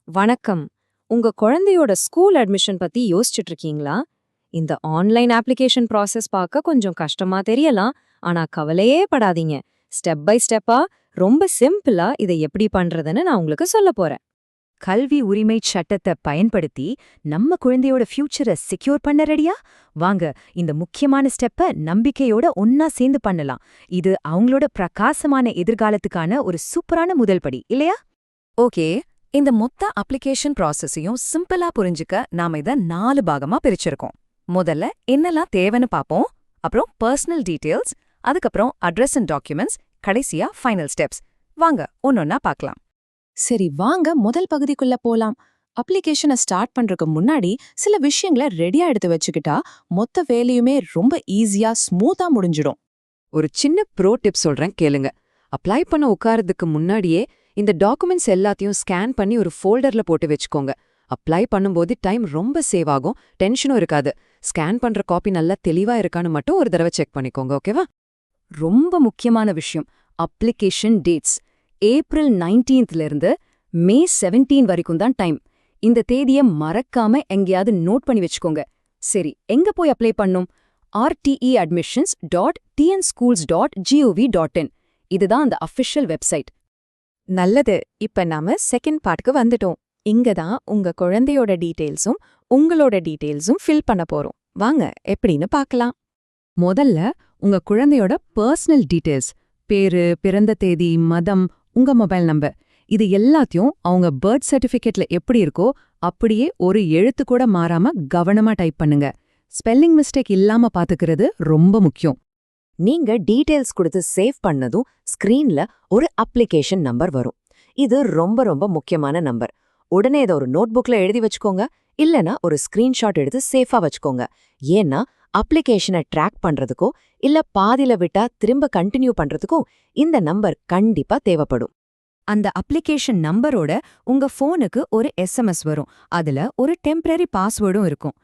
வணக்கம். உங்க குழந்தையோட ஸ்கூல் அட்மிஷன் பத்தி யோசிச்சுட்டு இருக்கீங்களா? இந்த ஆன்லைன் அப்ளிகேஷன் ப்ராசஸ் பார்க்க கொஞ்சம் கஷ்டமா தெரியலாம். ஆனா கவலையே படாதீங்க. ஸ்டெப் பை ஸ்டெப்பா ரொம்ப சிம்பிளா இதை எப்படி பண்றதுன்னு நான் உங்களுக்கு சொல்லப் போறேன். கல்வி உரிமை சட்டத்தை பயன்படுத்தி நம்ம குழந்தையோட ஃபியூச்சரை செக்யூர் பண்ண ரெடியா? வாங்க, இந்த முக்கியமான ஸ்டெப்பை நம்பிக்கையோட ஒன்னா சேர்ந்து பண்ணலாம். இது அவங்களோட பிரகாசமான எதிர்காலத்துக்கான ஒரு சூப்பரான முதல் படி, இல்லையா? ஓகே, இந்த மொத்த அப்ளிகேஷன் ப்ராசஸையும் சிம்பிளா புரிஞ்சுக்க நாம இதை 4 பாகமா பிரிச்சிருக்கோம். முதல்ல என்னெல்லாம் தேவைன்னு பாப்போம், அப்புறம் பர்சனல் டீடைல்ஸ், அதுக்கப்புறம் அட்ரஸ் அண்ட் டாக்குமெண்ட்ஸ், கடைசியா ஃபைனல் ஸ்டெப்ஸ். வாங்க ஒன்னொன்னா பார்க்கலாம். சரி, வாங்க முதல் பகுதிக்குள்ள போலாம். அப்ளிகேஷனை ஸ்டார்ட் பண்றதுக்கு முன்னாடி சில விஷயங்களை ரெடியா எடுத்து வச்சுக்கிட்டா மொத்த வேலையுமே ரொம்ப ஈஸியா ஸ்மூத்தா முடிஞ்சிடும். ஒரு சின்ன ப்ரோ டிப் சொல்றேன் கேளுங்க. அப்ளை பண்ண உட்காரதுக்கு முன்னாடியே இந்த டாக்குமெண்ட்ஸ் எல்லாத்தையும் ஸ்கேன் பண்ணி ஒரு ஃபோல்டர்ல போட்டு வச்சுக்கோங்க. அப்ளை பண்ணும்போது டைம் ரொம்ப சேவ் ஆகும், டென்ஷனும் இருக்காது. ஸ்கேன் பண்ற காப்பி நல்லா தெளிவா இருக்கான்னு மட்டும் ஒரு தடவை செக் பண்ணிக்கோங்க, ஓகேவா? ரொம்ப முக்கியமான விஷயம், அப்ளிகேஷன் டேட்ஸ். ஏப்ரல் 19ல இருந்து மே 17 வரைக்கும் தான் டைம். இந்த தேதியை மறக்காம எங்கேயாவது நோட் பண்ணி வச்சுக்கோங்க. சரி, எங்க போய் அப்ளை பண்ணும்? rteadmissions.tnschools.gov.in. இதுதான் அந்த அஃபிஷியல் வெப்சைட். நல்லது. இப்ப நாம செகண்ட் பார்ட்க்கு வந்துட்டோம். இங்க தான் உங்க குழந்தையோட டீடைல்ஸும் உங்களோட டீடைல்ஸும் ஃபில் பண்ண போறோம். வாங்க எப்படின்னு பார்க்கலாம். முதல்ல உங்க குழந்தையோட பர்சனல் டீடைல்ஸ், பேரு, பிறந்த தேதி, மதம், உங்க மொபைல் நம்பர், இது எல்லாத்தையும் அவங்க பர்த் சர்டிஃபிகேட்ல எப்படி இருக்கோ அப்படியே ஒரு எழுத்து கூட மாறாம கவனமா டைப் பண்ணுங்க. ஸ்பெல்லிங் மிஸ்டேக் இல்லாம பாத்துக்கிறது ரொம்ப முக்கியம். நீங்க டீடைல்ஸ் கொடுத்து சேவ் பண்ணதும் ஸ்கிரீன்ல ஒரு அப்ளிகேஷன் நம்பர் வரும். இது ரொம்ப ரொம்ப முக்கியமான நம்பர். உடனே இதை ஒரு நோட்புக்ல எழுதி வச்சுக்கோங்க, இல்லனா ஒரு ஸ்கிரீன்ஷாட் எடுத்து சேஃபா வச்சுக்கோங்க. ஏன்னா அப்ளிகேஷனை ட்ராக் பண்றதுக்கோ இல்ல பாதியில விட்டா திரும்ப கண்டினியூ பண்றதுக்கும் இந்த நம்பர் கண்டிப்பா தேவைப்படும். அந்த அப்ளிகேஷன் நம்பரோட உங்க ஃபோனுக்கு ஒரு SMS வரும். அதுல ஒரு டெம்பரரி பாஸ்வேர்டும் இருக்கும்.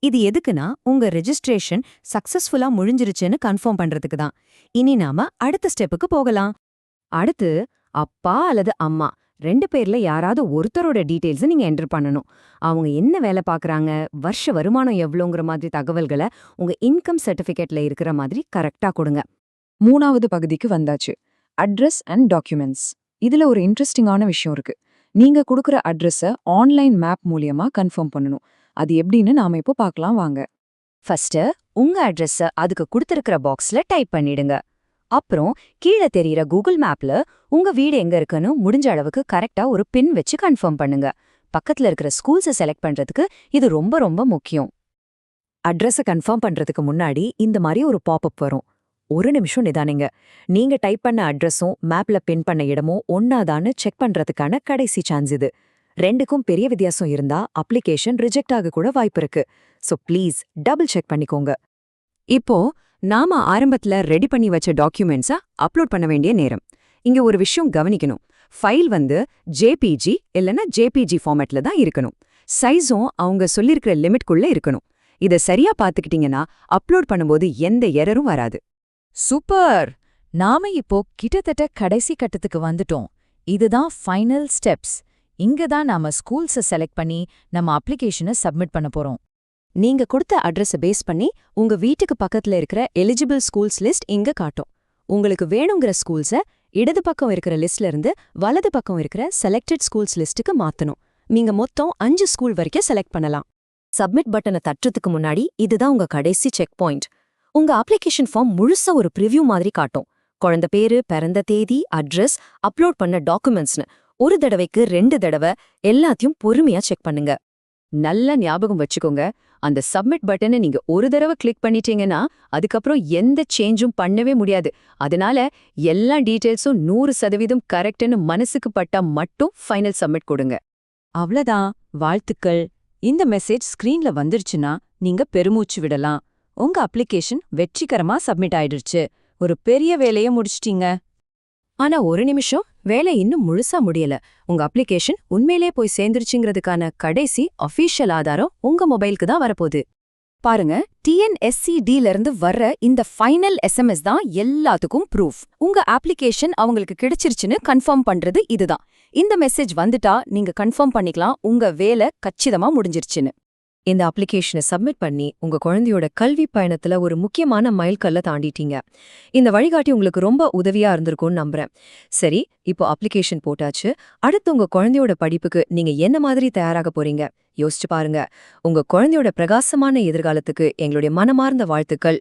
இது எதுக்குன்னா உங்க ரெஜிஸ்ட்ரேஷன் சக்சஸ்ஃபுல்லா முடிஞ்சிருச்சுன்னு கன்ஃபார்ம் பண்றதுக்கு தான். இனி நாம அடுத்த ஸ்டெப்புக்கு போகலாம். அடுத்து அப்பா அல்லது அம்மா 2 பேர்ல யாராவது ஒருத்தரோட டீடைல்ஸ் நீங்க என்டர் பண்ணணும். அவங்க என்ன வேலை பார்க்கறாங்க, வருஷ வருமானம் எவ்வளோங்கிற மாதிரி தகவல்களை உங்க இன்கம் சர்டிஃபிகேட்ல இருக்கிற மாதிரி கரெக்டா கொடுங்க. 3வது பகுதிக்கு வந்தாச்சு, அட்ரஸ் அண்ட் டாக்குமெண்ட்ஸ். இதுல ஒரு இன்ட்ரெஸ்டிங்கான விஷயம் இருக்கு. நீங்க கொடுக்குற அட்ரஸை ஆன்லைன் மேப் மூலியமா கன்ஃபார்ம் பண்ணணும். அது எப்படின்னு நாம இப்போ பார்க்கலாம், வாங்க. ஃபர்ஸ்ட் உங்க அட்ரஸ அதுக்கு கொடுத்திருக்கிற பாக்ஸ்ல டைப் பண்ணிடுங்க. அப்புறம் கீழே தெரியிற கூகுள் மேப்ல உங்க வீடு எங்க இருக்குன்னு முடிஞ்ச அளவுக்கு கரெக்டா ஒரு பின் வச்சு கன்ஃபார்ம் பண்ணுங்க. பக்கத்துல இருக்கிற ஸ்கூல்ஸை செலக்ட் பண்றதுக்கு இது ரொம்ப ரொம்ப முக்கியம். அட்ரஸை கன்ஃபார்ம் பண்றதுக்கு முன்னாடி இந்த மாதிரி ஒரு பாப்அப் வரும். ஒரு நிமிஷம் நிதானிங்க. நீங்க டைப் பண்ண அட்ரஸும் மேப்ல பின் பண்ண இடமும் ஒன்னாதான்னு செக் பண்றதுக்கான கடைசி சான்ஸ் இது. 2க்கும் பெரிய வித்தியாசம் இருந்தா அப்ளிகேஷன் ரிஜெக்ட் ஆக கூட வாய்ப்பு இருக்கு. சோ ப்ளீஸ் டபுள் செக் பண்ணிக்கோங்க. இப்போ நாம ஆரம்பத்துல ரெடி பண்ணி வச்ச டாக்குமெண்ட்ஸை அப்லோட் பண்ண வேண்டிய நேரம். இங்க ஒரு விஷயம் கவனிக்கணும். ஃபைல் ஜேபிஜி இல்லனா ஜேபிஜி ஃபார்மேட்ல தான் இருக்கணும். சைஸும் அவங்க சொல்லிருக்கிற லிமிட்குள்ள இருக்கணும். இதை சரியா பாத்துக்கிட்டீங்கன்னா அப்லோட் பண்ணும்போது எந்த எரரும் வராது. சூப்பர்! நாம இப்போ கிட்டத்தட்ட கடைசி கட்டத்துக்கு வந்துட்டோம். இதுதான் ஃபைனல் ஸ்டெப்ஸ். இங்க தான் நாம ஸ்கூல்ஸை செலக்ட் பண்ணி நம்ம அப்ளிகேஷனை சப்மிட் பண்ண போறோம். நீங்க கொடுத்த அட்ரஸை பேஸ் பண்ணி உங்க வீட்டுக்கு பக்கத்துல இருக்கிற எலிஜிபிள் ஸ்கூல்ஸ் லிஸ்ட் இங்க காட்டும். உங்களுக்கு வேணுங்கிற ஸ்கூல்ஸை இடது பக்கம் இருக்கிற லிஸ்ட்ல இருந்து வலது பக்கம் இருக்கிற செலக்டட் ஸ்கூல்ஸ் லிஸ்ட்டுக்கு மாத்தணும். நீங்க மொத்தம் 5 ஸ்கூல் வரைக்கும் செலக்ட் பண்ணலாம். சப்மிட் பட்டனை தட்டுறதுக்கு முன்னாடி இதுதான் உங்க கடைசி செக் பாயிண்ட். உங்க அப்ளிகேஷன் ஃபார்ம் முழுசா ஒரு ப்ரிவ்யூ மாதிரி காட்டும். குழந்தை பேரு, பிறந்த தேதி, அட்ரஸ், அப்லோட் பண்ண டாக்குமெண்ட்ஸ்னு ஒரு தடவைக்கு 2 தடவை எல்லாத்தையும் பொறுமையா செக் பண்ணுங்க. நல்ல ஞாபகம் வச்சுக்கோங்க, அந்த சப்மிட் பட்டனை நீங்க ஒரு தடவை கிளிக் பண்ணிட்டீங்கன்னா அதுக்கப்புறம் எந்த சேஞ்சும் பண்ணவே முடியாது. அதனால எல்லா டீடைல்ஸும் 100% கரெக்ட்னு மனசுக்கு பட்டா மட்டும் ஃபைனல் சப்மிட் கொடுங்க. அவ்வளவுதான், வாழ்த்துக்கள். இந்த மெசேஜ் ஸ்கிரீன்ல வந்துருச்சுன்னா நீங்க பெருமூச்சு விடலாம். உங்க அப்ளிகேஷன் வெற்றிகரமா சப்மிட் ஆயிடுச்சு. ஒரு பெரிய வேலையை முடிச்சிட்டீங்க. ஆனா ஒரு நிமிஷம், வேலை இன்னும் முழுசா முடியல. உங்க அப்ளிகேஷன் உண்மையிலே போய் சேர்ந்துருச்சுங்கிறதுக்கான கடைசி அஃபீஷியல் ஆதாரம் உங்க மொபைலுக்கு தான் வரப்போகுது. பாருங்க, TNSCDல இருந்து வர்ற இந்த ஃபைனல் SMS தான் எல்லாத்துக்கும் ப்ரூஃப். உங்க அப்ளிகேஷன் அவங்களுக்கு கிடைச்சிருச்சுன்னு கன்ஃபார்ம் பண்றது இதுதான். இந்த மெசேஜ் வந்துட்டா நீங்க கன்ஃபார்ம் பண்ணிக்கலாம் உங்க வேலை கச்சிதமா முடிஞ்சிருச்சுன்னு. இந்த அப்ளிகேஷனை சப்மிட் பண்ணி உங்க குழந்தையோட கல்வி பயணத்துல ஒரு முக்கியமான மைல்கல்ல தாண்டிட்டீங்க. இந்த வழிகாட்டி உங்களுக்கு ரொம்ப உதவியா இருந்திருக்கும்னு நம்புறேன். சரி, இப்போ அப்ளிகேஷன் போட்டாச்சு. அடுத்து உங்க குழந்தையோட படிப்புக்கு நீங்க என்ன மாதிரி தயாராக போறீங்க யோசிச்சு பாருங்க. உங்க குழந்தையோட பிரகாசமான எதிர்காலத்துக்கு எங்களுடைய மனமார்ந்த வாழ்த்துக்கள்.